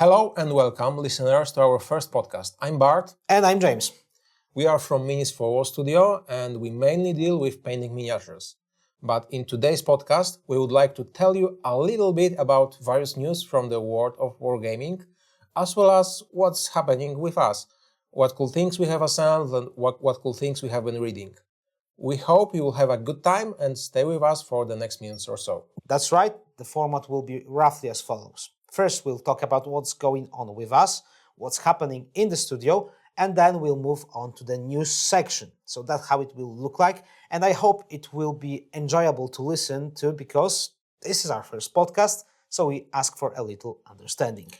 Hello and welcome, listeners, to our first podcast. I'm Bart. And I'm James. We are from Minis for War Studio and we mainly deal with painting miniatures. But in today's podcast, we would like to tell you a little bit about various news from the world of wargaming, as well as what's happening with us, what cool things we have assembled and what cool things we have been reading. We hope you will have a good time and stay with us for the next minutes or so. That's right, the format will be roughly as follows. First, we'll talk about what's going on with us, what's happening in the studio, and then we'll move on to the news section. So that's how it will look like, and I hope it will be enjoyable to listen to because this is our first podcast, so we ask for a little understanding.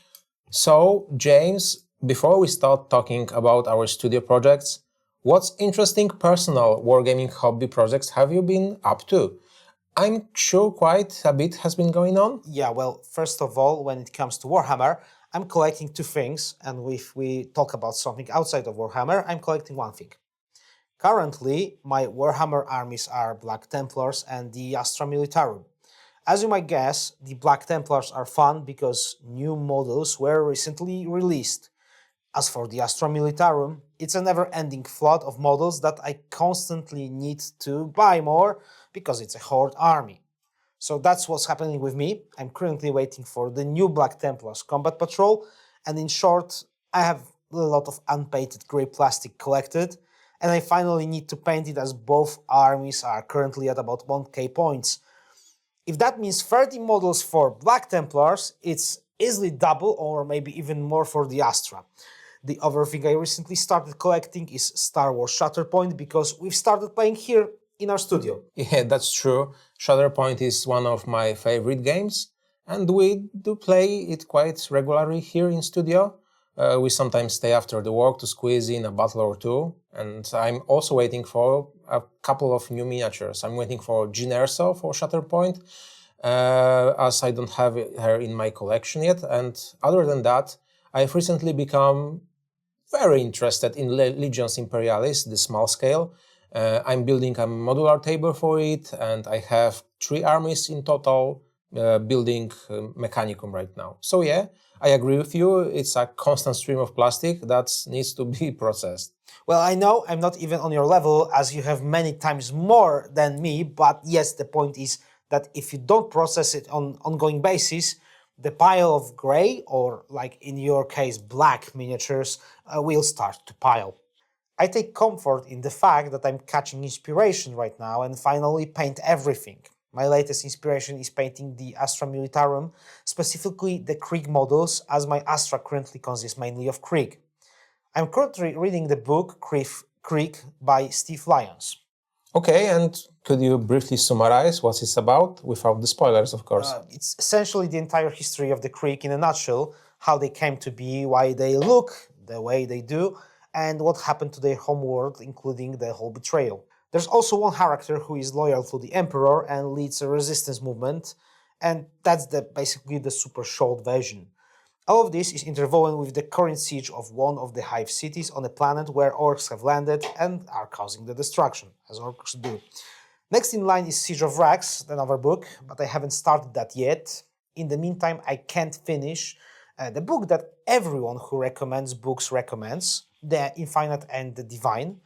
So, James, before we start talking about our studio projects, what interesting personal wargaming hobby projects have you been up to? I'm sure quite a bit has been going on. Yeah, well, first of all, when it comes to Warhammer, I'm collecting two things, and if we talk about something outside of Warhammer, I'm collecting one thing. Currently, my Warhammer armies are Black Templars and the Astra Militarum. As you might guess, the Black Templars are fun because new models were recently released. As for the Astra Militarum, it's a never-ending flood of models that I constantly need to buy more because it's a horde army. So that's what's happening with me. I'm currently waiting for the new Black Templars Combat Patrol, and in short, I have a lot of unpainted grey plastic collected, and I finally need to paint it as both armies are currently at about 1k points. If that means 30 models for Black Templars, it's easily double or maybe even more for the Astra. The other thing I recently started collecting is Star Wars Shatterpoint because we've started playing here in our studio. Yeah, that's true. Shatterpoint is one of my favorite games, and we do play it quite regularly here in studio. We sometimes stay after the work to squeeze in a battle or two, and I'm also waiting for a couple of new miniatures. I'm waiting for Jean Erso for Shatterpoint, as I don't have her in my collection yet, and other than that, I've recently become very interested in Legions Imperialis, the small scale. I'm building a modular table for it, and I have 3 armies in total, building Mechanicum right now. So yeah, I agree with you, it's a constant stream of plastic that needs to be processed. Well, I know I'm not even on your level as you have many times more than me, but yes, the point is that if you don't process it on an ongoing basis, the pile of grey, or like in your case black miniatures, will start to pile. I take comfort in the fact that I'm catching inspiration right now and finally paint everything. My latest inspiration is painting the Astra Militarum, specifically the Krieg models, as my Astra currently consists mainly of Krieg. I'm currently reading the book Krieg by Lyons. Okay, and could you briefly summarize what it's about, without the spoilers, of course? It's essentially the entire history of the Krieg in a nutshell, how they came to be, why they look the way they do, and what happened to their homeworld, including the whole betrayal. There's also one character who is loyal to the Emperor and leads a resistance movement, and that's basically the super short version. All of this is interwoven with the current siege of one of the Hive cities on a planet where orcs have landed and are causing the destruction, as orcs do. Next in line is Siege of Rax, another book, but I haven't started that yet. In the meantime, I can't finish the book that everyone who recommends books recommends, The Infinite and the Divine.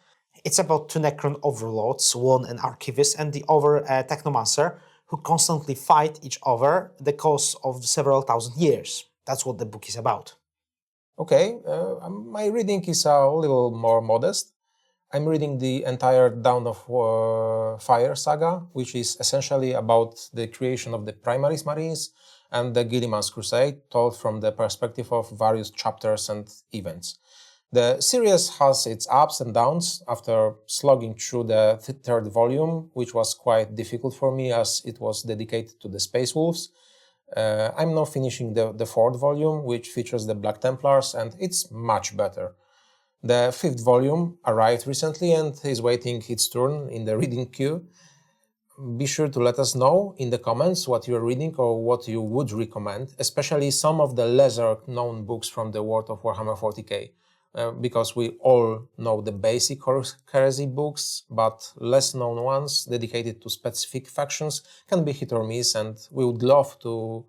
It's about 2 Necron overlords, one an archivist and the other a technomancer, who constantly fight each other the course of several thousand years. That's what the book is about. Okay, my reading is a little more modest. I'm reading the entire Dawn of Fire saga, which is essentially about the creation of the Primaris Marines and the Gilliman's Crusade, told from the perspective of various chapters and events. The series has its ups and downs after slogging through the 3rd volume, which was quite difficult for me as it was dedicated to the Space Wolves. I'm now finishing the 4th volume, which features the Black Templars, and it's much better. The 5th volume arrived recently and is waiting its turn in the reading queue. Be sure to let us know in the comments what you're reading or what you would recommend, especially some of the lesser known books from the world of Warhammer 40k. Because we all know the basic Heresy books, but less known ones dedicated to specific factions can be hit or miss, and we would love to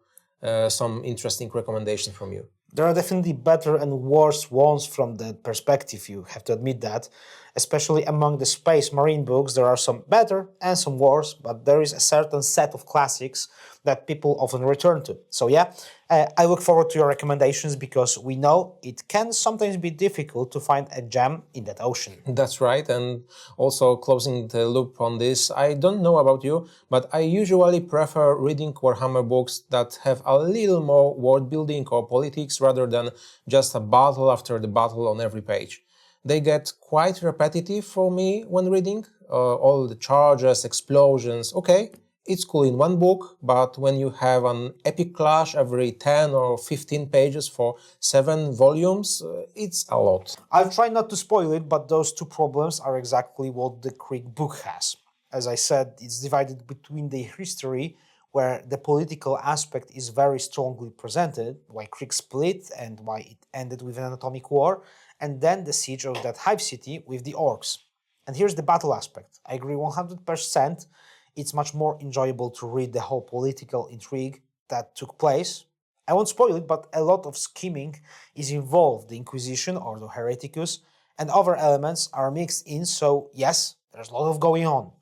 some interesting recommendations from you. There are definitely better and worse ones from that perspective, you have to admit that. Especially among the Space Marine books, there are some better and some worse, but there is a certain set of classics that people often return to. So, yeah, I look forward to your recommendations because we know it can sometimes be difficult to find a gem in that ocean. That's right, and also closing the loop on this, I don't know about you, but I usually prefer reading Warhammer books that have a little more world building or politics rather than just a battle after the battle on every page. They get quite repetitive for me when reading, all the charges, explosions, okay, it's cool in one book, but when you have an epic clash every 10 or 15 pages for 7 volumes, it's a lot. I'll try not to spoil it, but those two problems are exactly what the Krieg book has. As I said, it's divided between the history, where the political aspect is very strongly presented, why Krieg split and why it ended with an atomic war, and then the siege of that hive city with the orcs. And here's the battle aspect. I agree 100%. It's much more enjoyable to read the whole political intrigue that took place. I won't spoil it, but a lot of scheming is involved. The Inquisition or the Hereticus and other elements are mixed in, so yes, there's a lot of going on.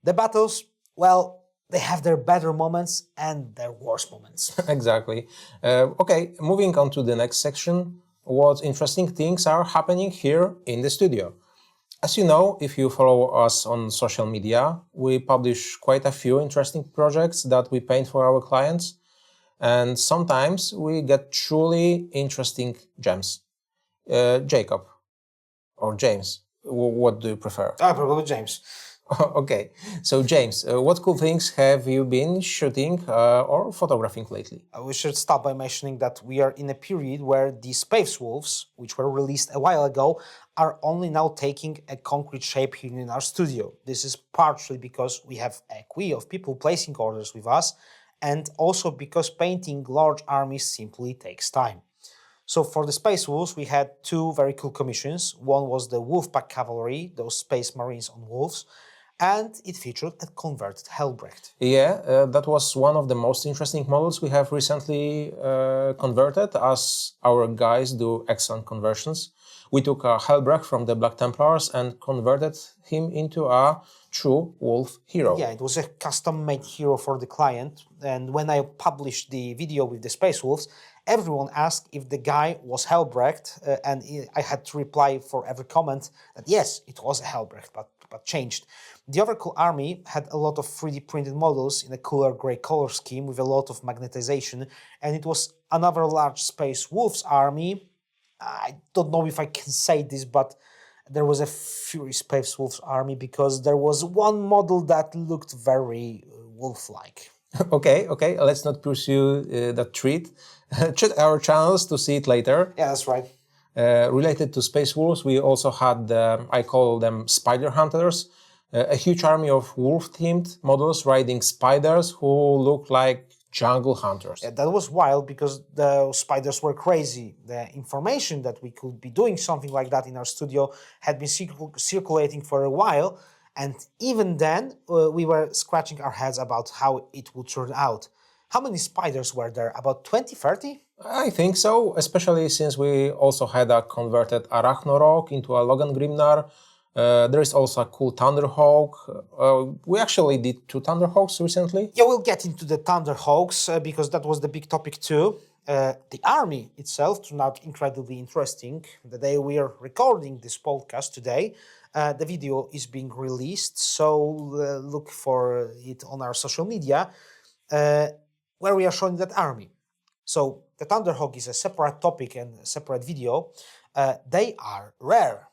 The battles, well, they have their better moments and their worse moments. Exactly. Okay, moving on to the next section. What interesting things are happening here in the studio? As you know, if you follow us on social media, we publish quite a few interesting projects that we paint for our clients, and sometimes we get truly interesting gems. Jacob, or James, what do you prefer? Probably James. Okay, so James, what cool things have you been shooting or photographing lately? We should start by mentioning that we are in a period where the Space Wolves, which were released a while ago, are only now taking a concrete shape here in our studio. This is partially because we have a queue of people placing orders with us, and also because painting large armies simply takes time. So for the Space Wolves, we had two very cool commissions. One was the Wolfpack Cavalry, those Space Marines on wolves, and it featured a converted Helbrecht. Yeah, that was one of the most interesting models we have recently converted, as our guys do excellent conversions. We took a Helbrecht from the Black Templars and converted him into a true wolf hero. Yeah, it was a custom-made hero for the client, and when I published the video with the Space Wolves, everyone asked if the guy was Helbrecht, and I had to reply for every comment that yes, it was a Helbrecht, but changed. The other cool army had a lot of 3D printed models in a cooler grey color scheme with a lot of magnetization, and it was another large Space Wolves army. I don't know if I can say this, but there was a Fury Space Wolves army because there was one model that looked very wolf-like. Okay, let's not pursue that treat. Check our channels to see it later. Yeah, that's right. Related to Space Wolves, we also had, I call them Spider Hunters, a huge army of wolf-themed models riding spiders who look like jungle hunters. Yeah, that was wild because the spiders were crazy. The information that we could be doing something like that in our studio had been circulating for a while, and even then we were scratching our heads about how it would turn out. How many spiders were there? About 20, 30? I think so, especially since we also had a converted Arachnarok into a Logan Grimnar. There is also a cool Thunderhawk. We actually did 2 Thunderhawks recently. Yeah, we'll get into the Thunderhawks because that was the big topic too. The army itself turned out incredibly interesting. The day we are recording this podcast today, the video is being released, so look for it on our social media, where we are showing that army. So the Thunderhawk is a separate topic and a separate video. They are rare.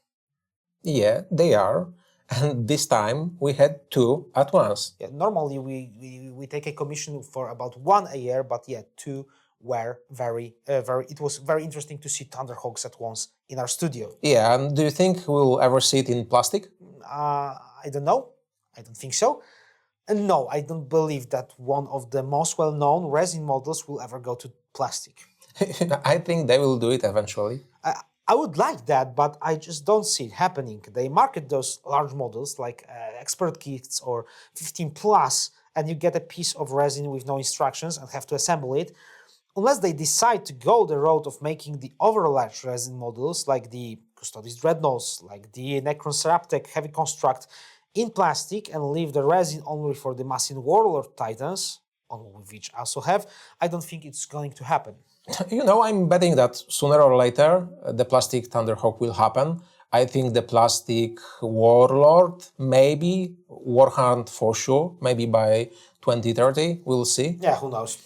Yeah, they are. And this time we had 2 at once. Yeah, normally we take a commission for about 1 a year, but yeah, 2 were very. It was very interesting to see Thunderhawks at once in our studio. Yeah, and do you think we'll ever see it in plastic? I don't know. I don't think so. And no, I don't believe that one of the most well-known resin models will ever go to plastic. I think they will do it eventually. I would like that, but I just don't see it happening. They market those large models like expert kits or 15 plus, and you get a piece of resin with no instructions and have to assemble it. Unless they decide to go the road of making the overlarge resin models like the Custodes Dreadnoughts, like the Necron Seraptech Heavy Construct in plastic and leave the resin only for the Massive Warlord Titans, on which I also have, I don't think it's going to happen. You know, I'm betting that sooner or later the plastic Thunderhawk will happen. I think the plastic Warlord, maybe, Warhunt for sure, maybe by 2030, we'll see. Yeah, who knows?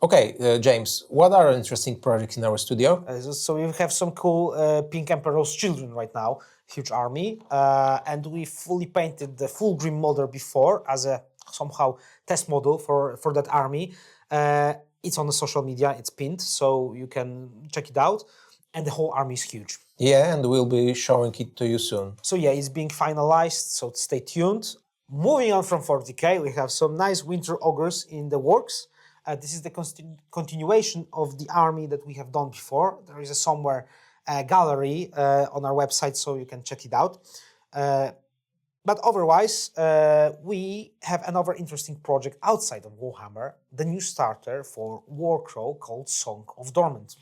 Okay, James, what are interesting projects in our studio? So we have some cool Pink Emperor's Children right now, huge army, and we fully painted the full Grim model before as a somehow test model for that army. It's on the social media, it's pinned, so you can check it out, and the whole army is huge. Yeah, and we'll be showing it to you soon. So yeah, it's being finalized, so stay tuned. Moving on from 40k, we have some nice winter ogres in the works. This is the continuation of the army that we have done before. There is a somewhere gallery on our website, so you can check it out. But otherwise, we have another interesting project outside of Warhammer, the new starter for Warcrow called Song of Dormant.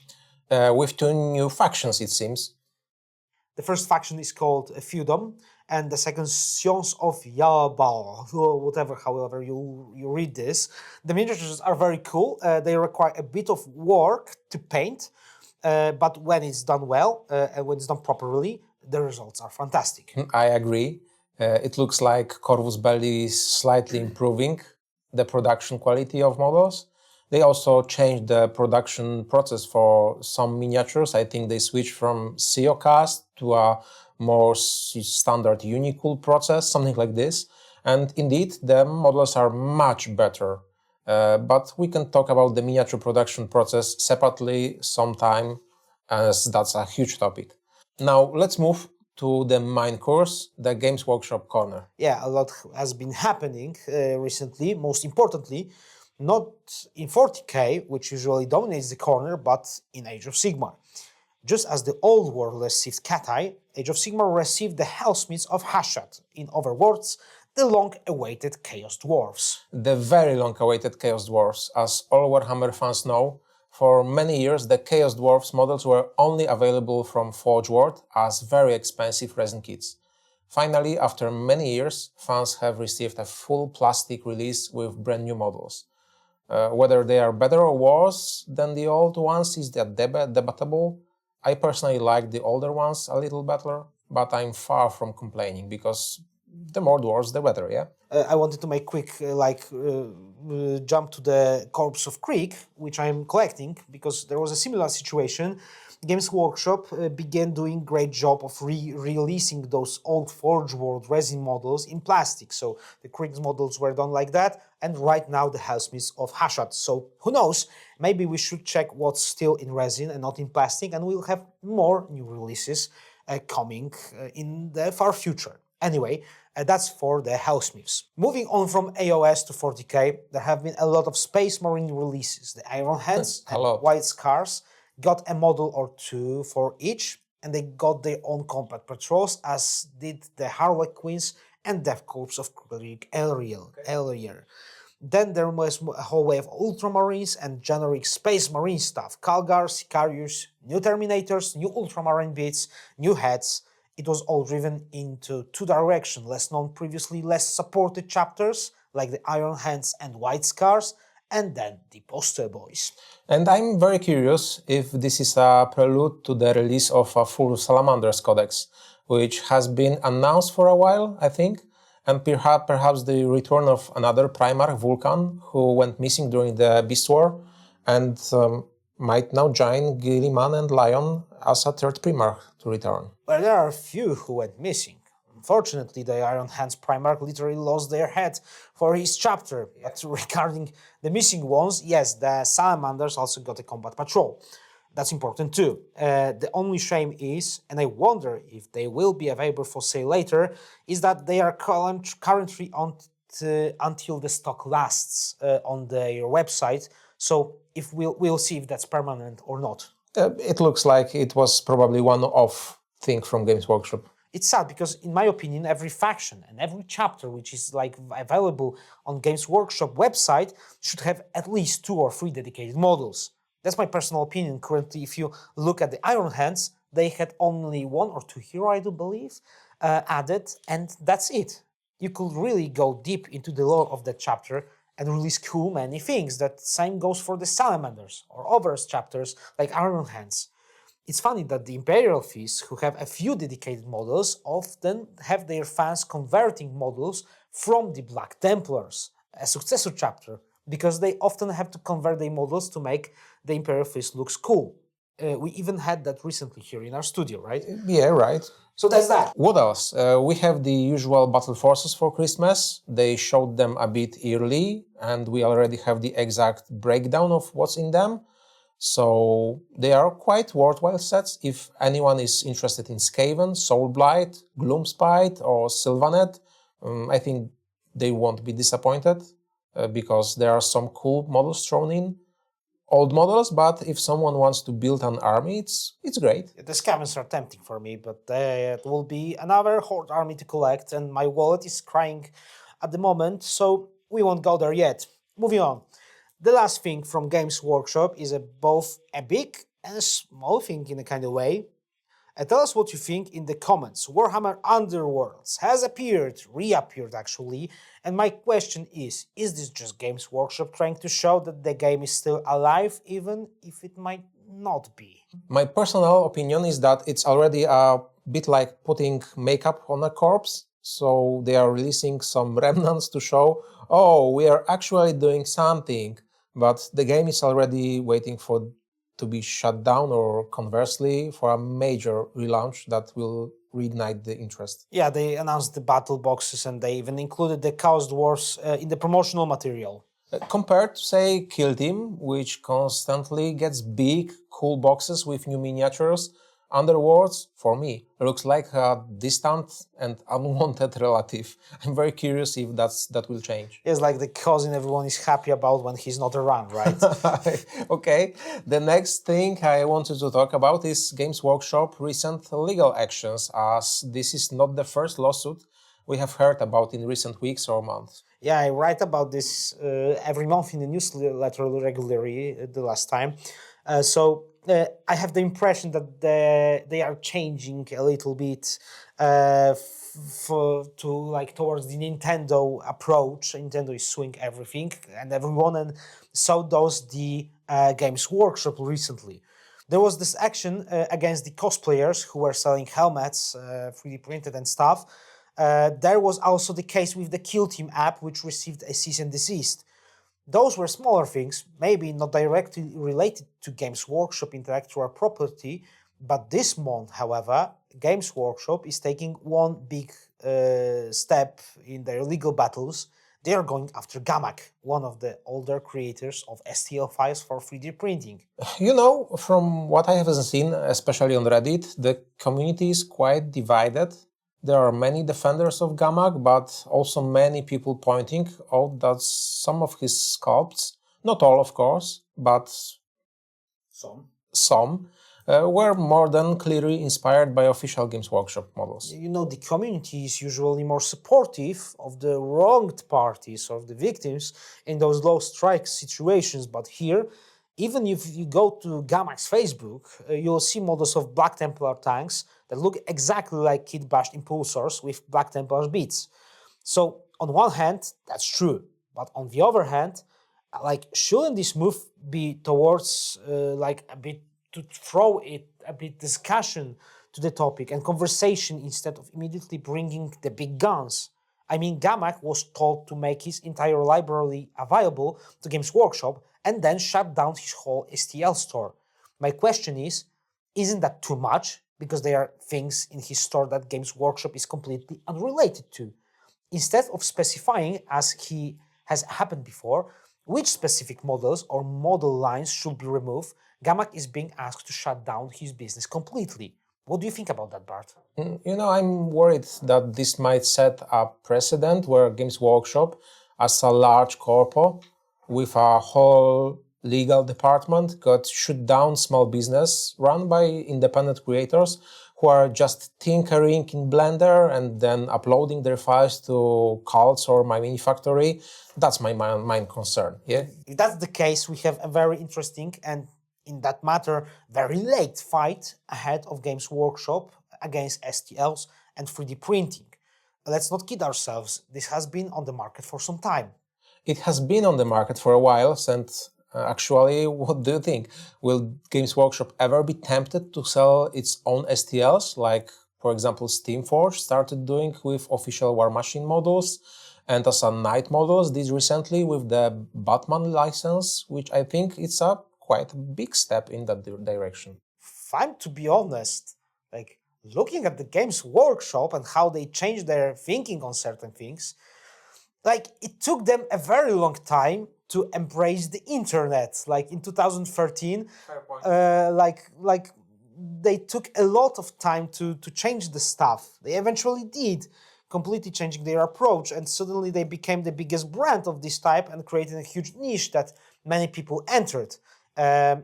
With 2 new factions, it seems. The first faction is called Feudum, and the second Scions of Yabal, whatever, however you read this. The miniatures are very cool. They require a bit of work to paint, but when it's done well and when it's done properly, the results are fantastic. I agree. It looks like Corvus Belli is slightly improving the production quality of models. They also changed the production process for some miniatures. I think they switched from COcast to a more standard Unicool process, something like this. And indeed, the models are much better. But we can talk about the miniature production process separately sometime, as that's a huge topic. Now, let's move to the main course, the Games Workshop corner. Yeah, a lot has been happening recently, most importantly, not in 40k, which usually dominates the corner, but in Age of Sigmar. Just as the Old World received Cat-Eye, Age of Sigmar received the Helsmiths of Hashut, in other words, the long-awaited Chaos Dwarfs. The very long-awaited Chaos Dwarfs. As all Warhammer fans know, for many years the Chaos Dwarfs models were only available from Forge World as very expensive resin kits. Finally, after many years, fans have received a full plastic release with brand new models. Whether they are better or worse than the old ones is debatable. I personally like the older ones a little better, but I'm far from complaining, because the more dwarves, the better, yeah? I wanted to make quick jump to the Corpse of Krieg, which I'm collecting, because there was a similar situation. Games Workshop began doing great job of releasing those old Forge World resin models in plastic. So the Krieg models were done like that, and right now the Helsmiths of Hashut. So who knows, maybe we should check what's still in resin and not in plastic, and we'll have more new releases coming in the far future. Anyway, that's for the Helsmiths. Moving on from AOS to 40k, there have been a lot of Space Marine releases. The Iron Hands and White Scars got a model or two for each, and they got their own combat patrols, as did the Harlequins and Death Corps of Krieg earlier. Then there was a whole wave of Ultramarines and generic Space Marine stuff. Calgar, Sicarius, new Terminators, new Ultramarine bits, new heads. It was all driven into 2 directions, less known previously, less supported chapters, like the Iron Hands and White Scars, and then the Poster Boys. And I'm very curious if this is a prelude to the release of a full Salamanders Codex, which has been announced for a while, I think, and perhaps the return of another Primarch, Vulcan, who went missing during the Beast War, and might now join Guilliman and Lyons as a 3rd Primarch to return. Well, there are a few who went missing. Unfortunately, the Iron Hands Primarch literally lost their head for his chapter. But regarding the missing ones, yes, the Salamanders also got a combat patrol. That's important too. The only shame is, and I wonder if they will be available for sale later, is that they are currently on until the stock lasts on their website. So if we'll see if that's permanent or not. It looks like it was probably one-off thing from Games Workshop. It's sad because, in my opinion, every faction and every chapter which is available on Games Workshop website should have at least 2 or 3 dedicated models. That's my personal opinion. Currently, if you look at the Iron Hands, they had only 1 or 2 hero, I do believe, added, and that's it. You could really go deep into the lore of that chapter and release cool many things. That same goes for the Salamanders or Ogors chapters like Iron Hands. It's funny that the Imperial Feasts, who have a few dedicated models, often have their fans converting models from the Black Templars, a successor chapter, because they often have to convert their models to make the Imperial Feast looks cool. We even had that recently here in our studio, right? Yeah, right. So that's that. What else? We have the usual Battleforces for Christmas. They showed them a bit early, and we already have the exact breakdown of what's in them. So they are quite worthwhile sets if anyone is interested in Skaven, Soulblight, Gloomspite, or Sylvanet. I think they won't be disappointed because there are some cool models thrown in. Old models, but if someone wants to build an army, it's great. The scavengers are tempting for me, but it will be another horde army to collect, and my wallet is crying at the moment, so we won't go there yet. Moving on. The last thing from Games Workshop is both a big and a small thing in a kind of way. Tell us what you think in the comments. Warhammer Underworlds has reappeared actually, and my question is this just Games Workshop trying to show that the game is still alive, even if it might not be? My personal opinion is that it's already a bit like putting makeup on a corpse, so they are releasing some remnants to show, oh, we are actually doing something, but the game is already waiting to be shut down, or conversely, for a major relaunch that will reignite the interest. Yeah, they announced the battle boxes and they even included the Chaos Dwarfs in the promotional material. Compared to, say, Kill Team, which constantly gets big, cool boxes with new miniatures, Underworlds, for me, looks like a distant and unwanted relative. I'm very curious if that will change. It's like the cousin everyone is happy about when he's not around, right? Okay, the next thing I wanted to talk about is Games Workshop recent legal actions, as this is not the first lawsuit we have heard about in recent weeks or months. Yeah, I write about this every month in the newsletter regularly the last time. I have the impression that they are changing a little bit towards the Nintendo approach. Nintendo is suing everything and everyone, and so does the Games Workshop recently. There was this action against the cosplayers who were selling helmets, 3D printed and stuff. There was also the case with the Kill Team app, which received a cease and desist. Those were smaller things, maybe not directly related to Games Workshop intellectual property, but this month, however, Games Workshop is taking one big step in their legal battles. They are going after Ghamak, one of the older creators of STL files for 3D printing. You know, from what I have seen, especially on Reddit, the community is quite divided. There are many defenders of Ghamak, but also many people pointing out that some of his sculpts, not all of course, but some were more than clearly inspired by official Games Workshop models. You know, the community is usually more supportive of the wronged parties or the victims in those low strike situations, but here, even if you go to Ghamak's Facebook, you'll see models of Black Templar tanks that look exactly like kit-bashed impulsors with Black Templar beats. So, on one hand, that's true, but on the other hand, shouldn't this move be towards a bit to throw it a bit discussion to the topic and conversation instead of immediately bringing the big guns? I mean, Ghamak was told to make his entire library available to Games Workshop and then shut down his whole STL store. My question is, isn't that too much? Because there are things in his store that Games Workshop is completely unrelated to. Instead of specifying, as he has happened before, which specific models or model lines should be removed, Ghamak is being asked to shut down his business completely. What do you think about that, Bart? You know, I'm worried that this might set a precedent where Games Workshop, as a large corpo with a whole legal department, could shut down small business run by independent creators who are just tinkering in Blender and then uploading their files to cults or My Mini Factory. That's my main concern. Yeah. If that's the case, we have a very interesting and in that matter, very late fight ahead of Games Workshop against STLs and 3D printing. Let's not kid ourselves, this has been on the market for some time. It has been on the market for a while, and actually, what do you think? Will Games Workshop ever be tempted to sell its own STLs, like, for example, Steamforged started doing with official War Machine models, and as a Knight models did recently with the Batman license, which I think it's a quite big step in that direction. If I'm to be honest, like looking at the Games Workshop and how they changed their thinking on certain things, like it took them a very long time to embrace the internet. Like in 2013, like they took a lot of time to change the stuff. They eventually did, completely changing their approach, and suddenly they became the biggest brand of this type and created a huge niche that many people entered.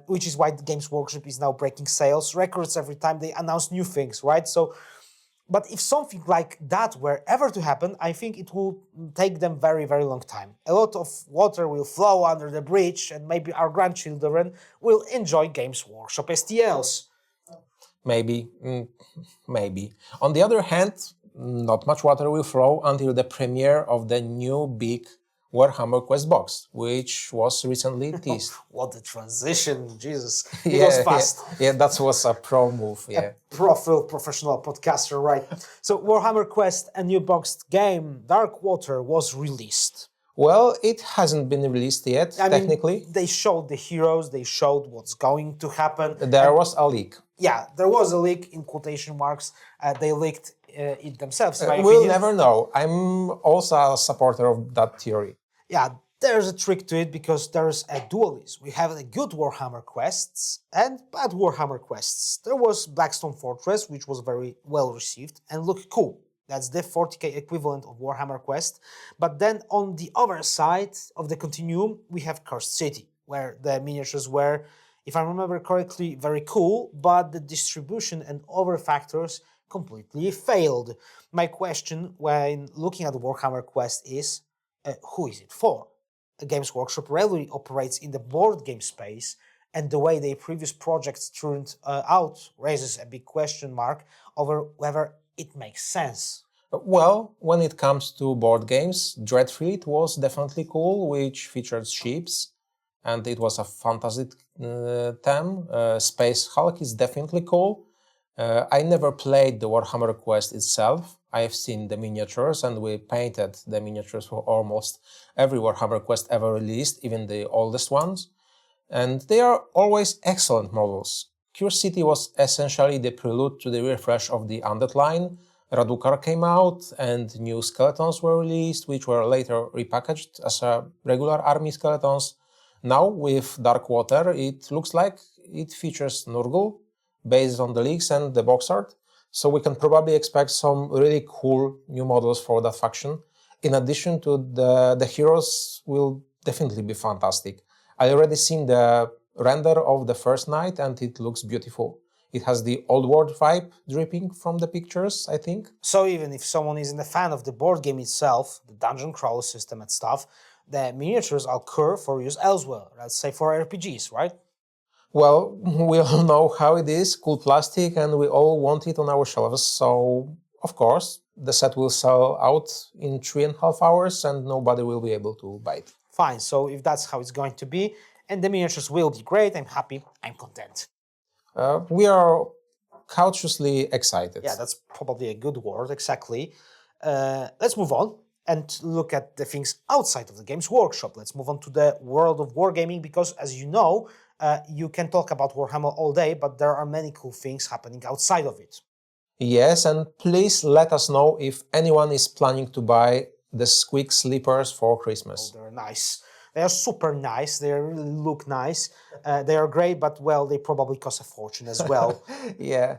Which is why the Games Workshop is now breaking sales records every time they announce new things, right? So, but if something like that were ever to happen, I think it will take them very, very long time. A lot of water will flow under the bridge, and maybe our grandchildren will enjoy Games Workshop STLs. Maybe, maybe. On the other hand, not much water will flow until the premiere of the new big Warhammer Quest box, which was recently teased. What a transition, Jesus. It was fast. Yeah, that was a pro move, yeah. Professional podcaster, right? So Warhammer Quest, a new boxed game, Dark Water, was released. Well, it hasn't been released yet, technically. They showed the heroes, they showed what's going to happen. There was a leak. Yeah, there was a leak in quotation marks. They leaked it themselves. We'll never know. I'm also a supporter of that theory. Yeah, there's a trick to it because there's a dualism. We have the good Warhammer quests and bad Warhammer quests. There was Blackstone Fortress, which was very well received and looked cool. That's the 40k equivalent of Warhammer Quest. But then on the other side of the continuum, we have Cursed City, where the miniatures were, if I remember correctly, very cool, but the distribution and other factors completely failed. My question when looking at Warhammer Quest is, who is it for? The Games Workshop rarely operates in the board game space, and the way their previous projects turned out raises a big question mark over whether it makes sense. Well, when it comes to board games, Dreadfleet was definitely cool, which featured ships, and it was a fantastic theme. Space Hulk is definitely cool. I never played the Warhammer Quest itself. I have seen the miniatures, and we painted the miniatures for almost every Warhammer Quest ever released, even the oldest ones. And they are always excellent models. Cursed City was essentially the prelude to the refresh of the Undead line. Radukar came out, and new skeletons were released, which were later repackaged as regular army skeletons. Now, with Dark Water, it looks like it features Nurgle, based on the leaks and the box art, so we can probably expect some really cool new models for that faction. In addition to the heroes will definitely be fantastic. I already seen the render of the first knight and it looks beautiful. It has the old world vibe dripping from the pictures, I think. So even if someone isn't a fan of the board game itself, the dungeon crawl system and stuff, the miniatures occur for use elsewhere, let's say for RPGs, right? Well, we all know how it is, cool plastic, and we all want it on our shelves, so of course, the set will sell out in 3.5 hours and nobody will be able to buy it. Fine, so if that's how it's going to be, and the miniatures will be great, I'm happy, I'm content. We are cautiously excited. Yeah, that's probably a good word, exactly. Let's move on and look at the things outside of the Games Workshop. Let's move on to the world of wargaming, because as you know, you can talk about Warhammer all day, but there are many cool things happening outside of it. Yes, and please let us know if anyone is planning to buy the Squeak Sleepers for Christmas. Oh, they're nice. They are super nice. They really look nice. They are great, but well, they probably cost a fortune as well. Yeah.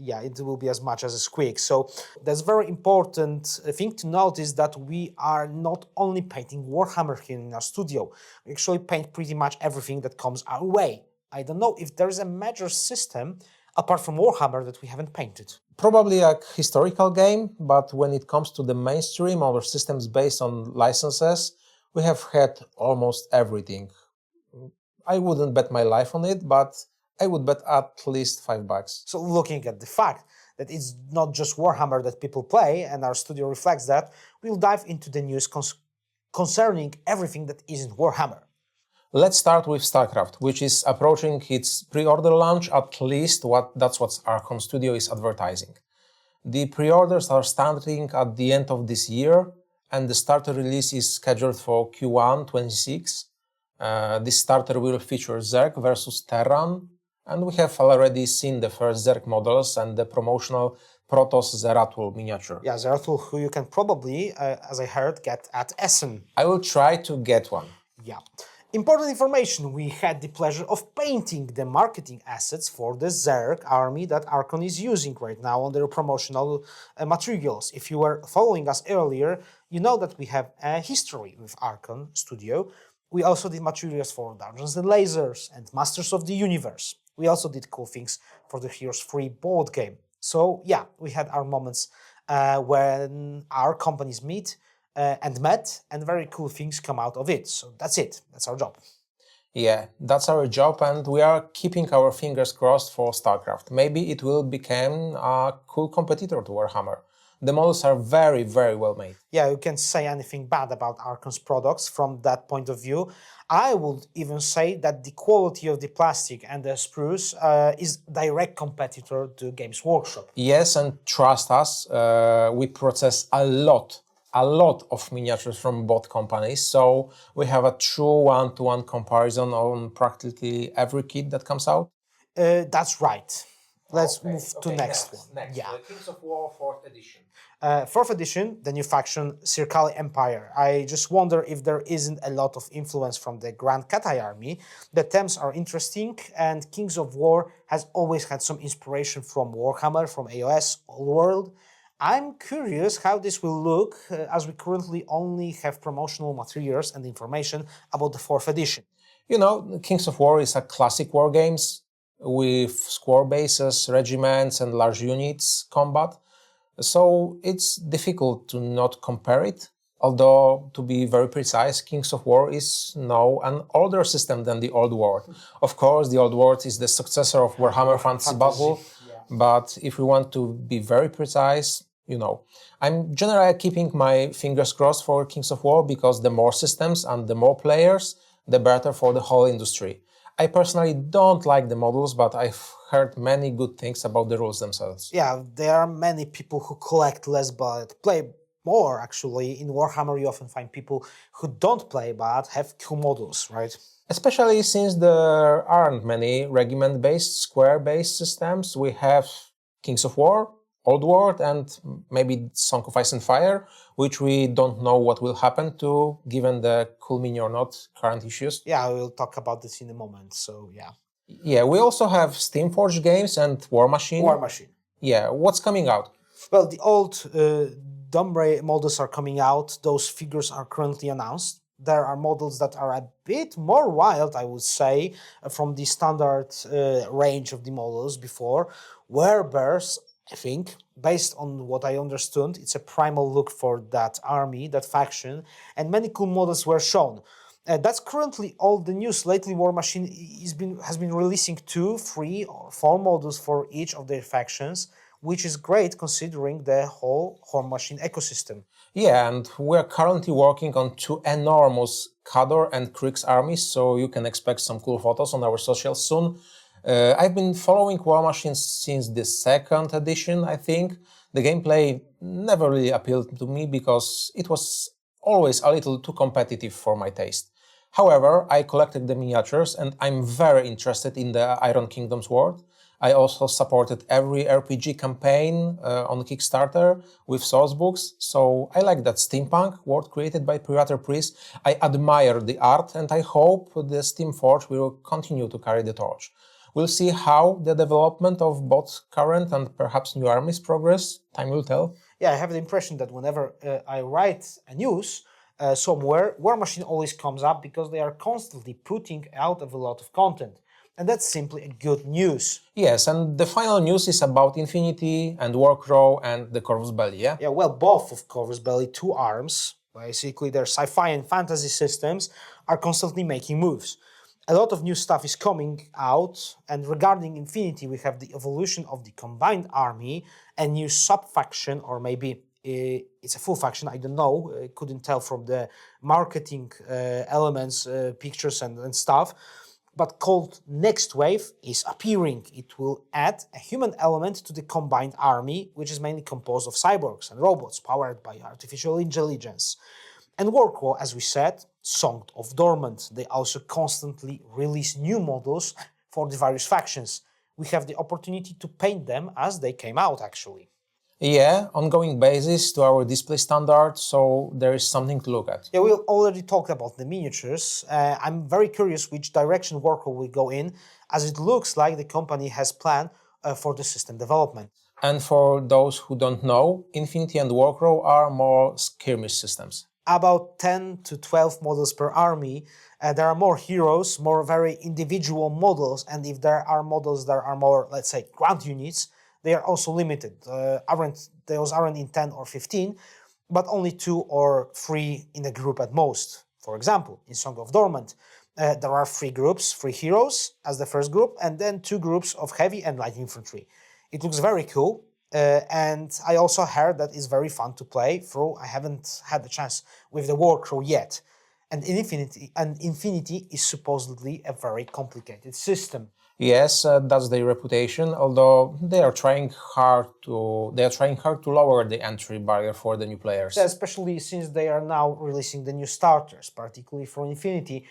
Yeah, it will be as much as a Squeak. So that's very important thing to notice, that we are not only painting Warhammer here in our studio. We actually paint pretty much everything that comes our way. I don't know if there's a major system apart from Warhammer that we haven't painted. Probably a historical game, but when it comes to the mainstream or systems based on licenses, we have had almost everything. I wouldn't bet my life on it, but I would bet at least $5. So looking at the fact that it's not just Warhammer that people play, and our studio reflects that, we'll dive into the news concerning everything that isn't Warhammer. Let's start with Starcraft, which is approaching its pre-order launch, at least that's what Archon Studio is advertising. The pre-orders are starting at the end of this year, and the starter release is scheduled for Q1 26. This starter will feature Zerg versus Terran, and we have already seen the first Zerg models and the promotional Protoss Zeratul miniature. Yeah, Zeratul, who you can probably, as I heard, get at Essen. I will try to get one. Yeah. Important information, we had the pleasure of painting the marketing assets for the Zerg army that Archon is using right now on their promotional materials. If you were following us earlier, you know that we have a history with Archon Studio. We also did materials for Dungeons and Lasers and Masters of the Universe. We also did cool things for the Heroes 3 board game. So yeah, we had our moments when our companies meet and met, and very cool things come out of it. So that's it. That's our job. Yeah, that's our job, and we are keeping our fingers crossed for StarCraft. Maybe it will become a cool competitor to Warhammer. The models are very, very well made. Yeah, you can't say anything bad about Archon's products from that point of view. I would even say that the quality of the plastic and the spruce is direct competitor to Games Workshop. Yes, and trust us, we process a lot of miniatures from both companies, so we have a true one-to-one comparison on practically every kit that comes out. That's right. Let's move to next one. Next, Yeah. Kings of War 4th edition. 4th edition, the new faction, Circali Empire. I just wonder if there isn't a lot of influence from the Grand Katai army. The themes are interesting, and Kings of War has always had some inspiration from Warhammer, from AOS, Old World. I'm curious how this will look, as we currently only have promotional materials and information about the 4th edition. You know, Kings of War is a classic war games with square bases, regiments, and large units combat. So it's difficult to not compare it. Although, to be very precise, Kings of War is now an older system than the Old World. Of course, the Old World is the successor of Warhammer Fantasy Battle, but if we want to be very precise, you know, I'm generally keeping my fingers crossed for Kings of War because the more systems and the more players, the better for the whole industry. I personally don't like the models, but I've heard many good things about the rules themselves. Yeah, there are many people who collect less but play more, actually. In Warhammer, you often find people who don't play but have cool models, right? Especially since there aren't many regiment-based, square-based systems. We have Kings of War, Old World, and maybe Song of Ice and Fire, which we don't know what will happen to, given the cool mini or not current issues. Yeah, we'll talk about this in a moment, so yeah. Yeah, we also have Steamforged games and War Machine. War Machine. Yeah, what's coming out? Well, the old Dumbray models are coming out. Those figures are currently announced. There are models that are a bit more wild, I would say, from the standard range of the models before. Werebears, I think, based on what I understood, it's a primal look for that army, that faction, and many cool models were shown. That's currently all the news. Lately, War Machine has been releasing 2, 3, or 4 models for each of their factions, which is great considering the whole War Machine ecosystem. Yeah, and we're currently working on 2 enormous Khador and Krieg's armies, so you can expect some cool photos on our socials soon. I've been following War Machine since the 2nd edition, I think. The gameplay never really appealed to me because it was always a little too competitive for my taste. However, I collected the miniatures and I'm very interested in the Iron Kingdoms world. I also supported every RPG campaign on Kickstarter with sourcebooks, so I like that steampunk world created by Privateer Priest. I admire the art and I hope the Steamforged will continue to carry the torch. We'll see how the development of both current and perhaps new armies progress. Time will tell. Yeah, I have the impression that whenever I write a news somewhere, War Machine always comes up because they are constantly putting out a lot of content. And that's simply a good news. Yes, and the final news is about Infinity and Warcrow and the Corvus Belli, yeah? Yeah, well, both of Corvus Belli, 2 arms, basically their sci-fi and fantasy systems, are constantly making moves. A lot of new stuff is coming out, and regarding Infinity, we have the evolution of the combined army, a new sub-faction, or maybe it's a full faction, I don't know, couldn't tell from the marketing elements, pictures and stuff, but called Next Wave is appearing. It will add a human element to the combined army, which is mainly composed of cyborgs and robots powered by artificial intelligence. And Warcrow, as we said, Song of Dormant. They also constantly release new models for the various factions. We have the opportunity to paint them as they came out, actually. Yeah, ongoing basis to our display standard, so there is something to look at. Yeah, we already talked about the miniatures. I'm very curious which direction Warcrow will go in, as it looks like the company has planned for the system development. And for those who don't know, Infinity and Warcrow are more skirmish systems. About 10 to 12 models per army. There are more heroes, more very individual models, and if there are models that are more, let's say, ground units, they are also limited. Those aren't in 10 or 15, but only 2 or 3 in a group at most. For example, in Song of Dormant, there are 3 groups, 3 heroes as the first group, and then 2 groups of heavy and light infantry. It looks very cool. And I also heard that it's very fun to play through. I haven't had the chance with the Warcrow yet. And Infinity is supposedly a very complicated system. Yes, that's their reputation, although they are trying hard to lower the entry barrier for the new players. Yeah, especially since they are now releasing the new starters, particularly for Infinity.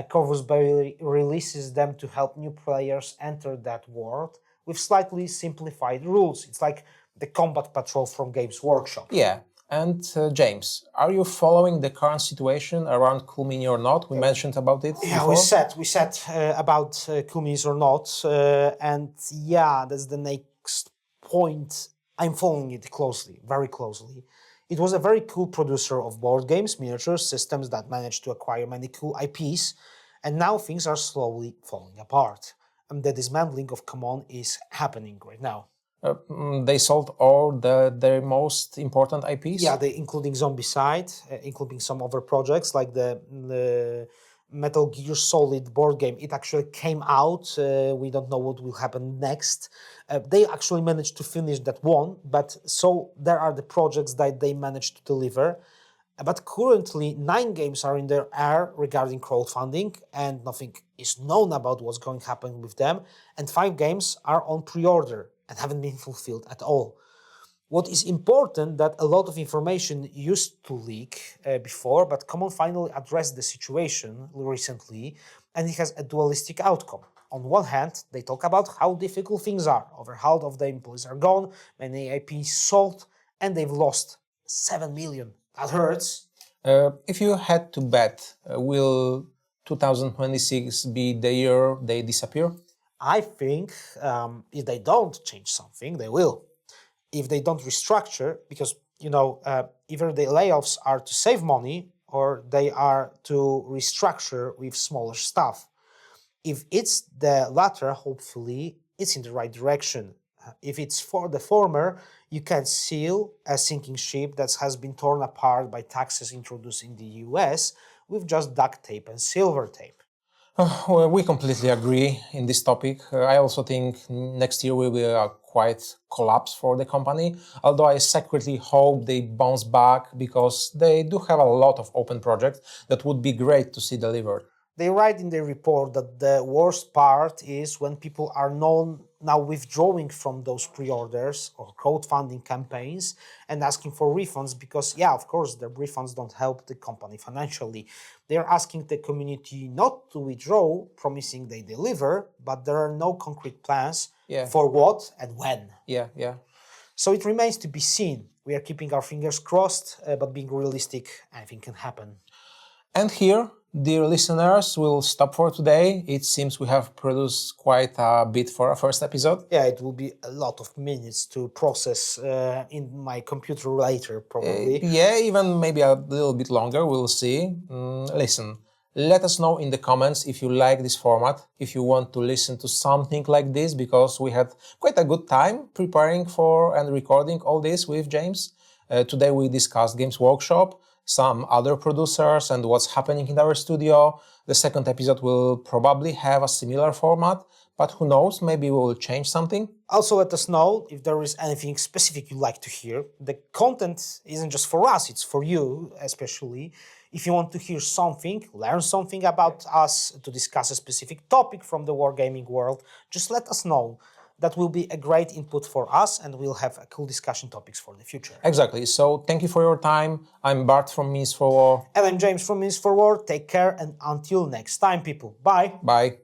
Corvus Belli releases them to help new players enter that world with slightly simplified rules. It's like the combat patrol from Games Workshop. Yeah, and James, are you following the current situation around Cool Mini or not? We mentioned about it Yeah, before. we said about Cool Minis or not, and yeah, that's the next point. I'm following it closely, very closely. It was a very cool producer of board games, miniatures, systems that managed to acquire many cool IPs, and now things are slowly falling apart. And the dismantling of CMON is happening right now. They sold all their most important IPs? Yeah, including Zombicide, including some other projects like the Metal Gear Solid board game. It actually came out. We don't know what will happen next. They actually managed to finish that one, but so there are the projects that they managed to deliver. But currently, 9 games are in the air regarding crowdfunding, and nothing is known about what's going to happen with them. And 5 games are on pre-order and haven't been fulfilled at all. What is important that a lot of information used to leak before, but CMON finally addressed the situation recently, and it has a dualistic outcome. On one hand, they talk about how difficult things are. Over half of the employees are gone, many IPs sold, and they've lost 7 million. That hurts. If you had to bet, will 2026 be the year they disappear? I think if they don't change something, they will. If they don't restructure, because, either the layoffs are to save money or they are to restructure with smaller stuff. If it's the latter, hopefully, it's in the right direction. If it's for the former, you can seal a sinking ship that has been torn apart by taxes introduced in the US with just duct tape and silver tape. Well, we completely agree in this topic. I also think next year will be a quite collapse for the company, although I secretly hope they bounce back because they do have a lot of open projects that would be great to see delivered. They write in their report that the worst part is when people are now withdrawing from those pre-orders or crowdfunding campaigns and asking for refunds because, of course, the refunds don't help the company financially. They're asking the community not to withdraw, promising they deliver, but there are no concrete plans for what and when. Yeah. So it remains to be seen. We are keeping our fingers crossed, but being realistic, anything can happen. And here, dear listeners, we'll stop for today. It seems we have produced quite a bit for our first episode. Yeah, it will be a lot of minutes to process in my computer later, probably. Even maybe a little bit longer, we'll see. Listen, let us know in the comments if you like this format, if you want to listen to something like this, because we had quite a good time preparing for and recording all this with James. Today we discussed Games Workshop, some other producers and what's happening in our studio. The second episode will probably have a similar format, but who knows, maybe we will change something. Also, let us know if there is anything specific you'd like to hear. The content isn't just for us, it's for you, especially. If you want to hear something, learn something about us, to discuss a specific topic from the wargaming world, just let us know. That will be a great input for us, and we'll have a cool discussion topics for the future. Exactly. So thank you for your time. I'm Bart from Means for War. And I'm James from Means for War. Take care, and until next time, people. Bye. Bye.